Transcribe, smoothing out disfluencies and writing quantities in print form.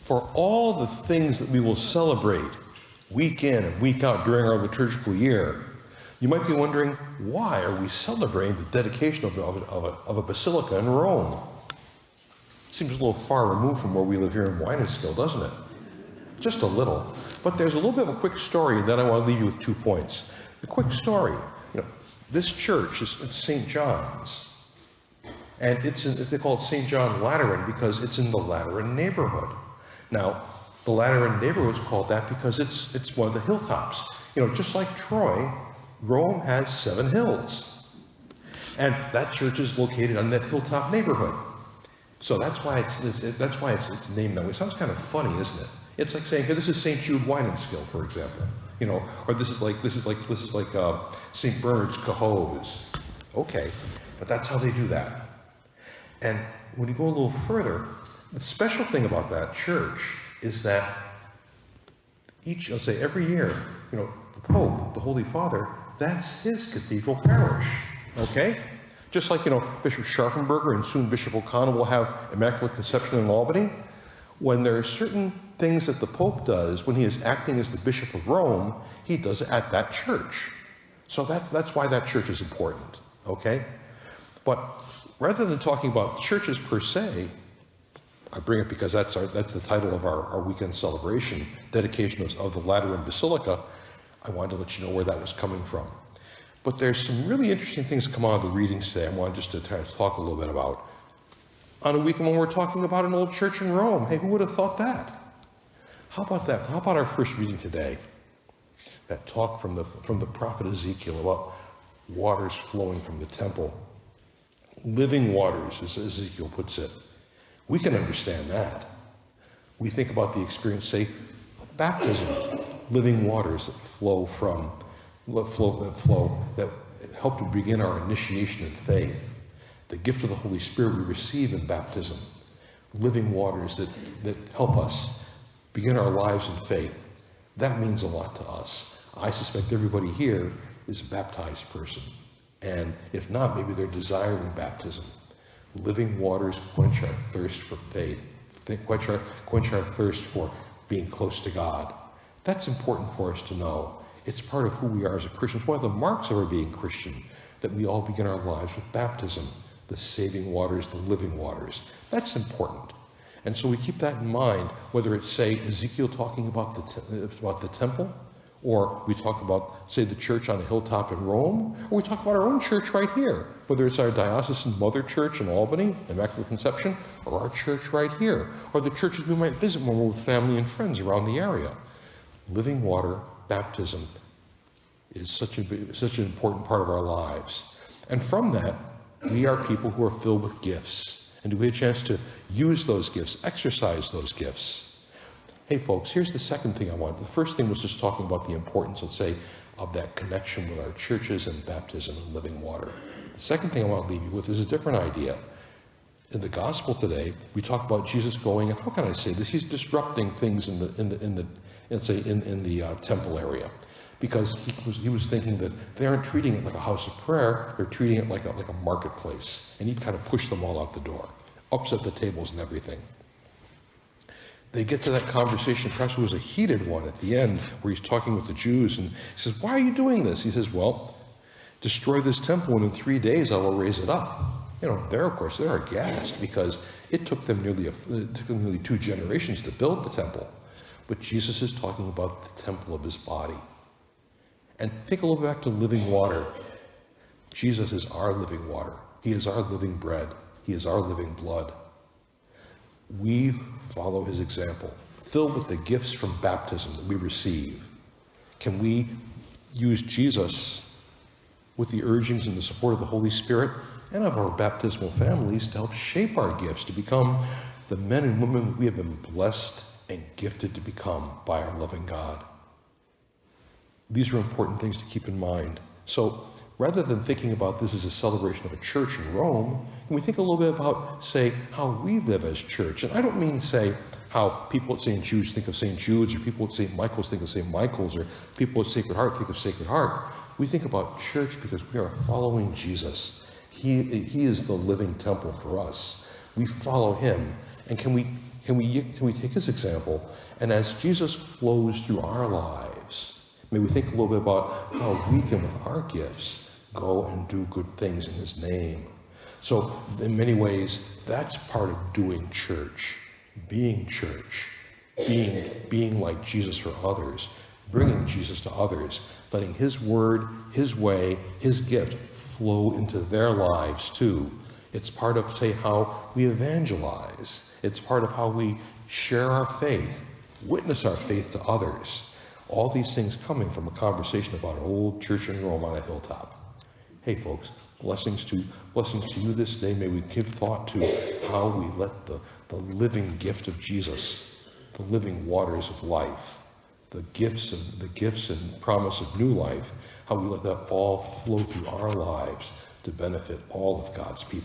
for all the things that we will celebrate week in and week out during our liturgical year, you might be wondering, why are we celebrating the dedication of a basilica in Rome? Seems a little far removed from where we live here in Wienerskill, doesn't it? Just a little. But there's a little bit of a quick story, and then I want to leave you with 2 points. The quick story, this church is St. John's. And they call it St. John Lateran because it's in the Lateran neighborhood. Now, the Lateran neighborhood is called that because it's one of the hilltops. Just like Troy, Rome has 7 hills. And that church is located on that hilltop neighborhood. So that's why it's named that way. It sounds kind of funny, isn't it? It's like saying, hey, this is St. Jude Weinenskill, for example. Or this is like St. Bernard's Cahos. Okay, but that's how they do that. And when you go a little further, the special thing about that church is that every year, the Pope, the Holy Father, that's his cathedral parish. Okay? Just like, Bishop Scharfenberger and soon Bishop O'Connell will have Immaculate Conception in Albany. When there are certain things that the Pope does when he is acting as the Bishop of Rome, he does it at that church. So that's why that church is important. Okay? But rather than talking about churches per se, I bring it because that's the title of our weekend celebration, dedication of the Lateran Basilica. I wanted to let you know where that was coming from. But there's some really interesting things come out of the readings today I wanted just to talk a little bit about. On a weekend when we're talking about an old church in Rome, hey, who would have thought that? How about that? How about our first reading today? That talk from the prophet Ezekiel about waters flowing from the temple. Living waters, as Ezekiel puts it. We can understand that. We think about the experience, say, baptism, living waters that that help to begin our initiation in faith. The gift of the Holy Spirit we receive in baptism. Living waters that help us begin our lives in faith. That means a lot to us. I suspect everybody here is a baptized person. And if not, maybe they're desiring baptism. Living waters quench our thirst for faith. Quench our thirst for being close to God. That's important for us to know. It's part of who we are as a Christian. It's one of the marks of our being Christian, that we all begin our lives with baptism, the saving waters, the living waters. That's important. And so we keep that in mind, whether it's, say, Ezekiel talking about the temple, or we talk about, say, the church on a hilltop in Rome, or we talk about our own church right here, whether it's our diocesan mother church in Albany, Immaculate Conception, or our church right here, or the churches we might visit when we're with family and friends around the area. Living water, baptism, is such an important part of our lives. And from that, we are people who are filled with gifts. And do we have a chance to use those gifts, exercise those gifts? Hey folks, here's the second thing I wanted. The first thing was just talking about the importance, let's say, of that connection with our churches and baptism and living water. The second thing I want to leave you with is a different idea. In the gospel today, we talk about Jesus going, and how can I say this? He's disrupting things in the temple area. Because he was thinking that they aren't treating it like a house of prayer, they're treating it like a marketplace. And he kind of pushed them all out the door, upset the tables and everything. They get to that conversation, perhaps it was a heated one at the end, where he's talking with the Jews, and he says, why are you doing this? He says, well, destroy this temple, and in 3 days I will raise it up. Of course, they're aghast, because it took them nearly 2 generations to build the temple. But Jesus is talking about the temple of his body. And think a little back to living water. Jesus is our living water. He is our living bread. He is our living blood. We follow his example, filled with the gifts from baptism that we receive. Can we use Jesus with the urgings and the support of the Holy Spirit and of our baptismal families to help shape our gifts to become the men and women we have been blessed and gifted to become by our loving God? These are important things to keep in mind. So rather than thinking about this as a celebration of a church in Rome, can we think a little bit about, say, how we live as church? And I don't mean, say, how people at St. Jude's think of St. Jude's, or people at St. Michael's think of St. Michael's, or people at Sacred Heart think of Sacred Heart. We think about church because we are following Jesus. He is the living temple for us. We follow him. And can we Can we take his example, and as Jesus flows through our lives, may we think a little bit about how we can, with our gifts, go and do good things in his name. So in many ways, that's part of doing church, being like Jesus for others, bringing Jesus to others, letting his word, his way, his gift flow into their lives too. It's part of, say, how we evangelize. It's part of how we share our faith, witness our faith to others. All these things coming from a conversation about an old church in Rome on a hilltop. Hey folks, blessings to you this day. May we give thought to how we let the living gift of Jesus, the living waters of life, the gifts and promise of new life, how we let that all flow through our lives to benefit all of God's people.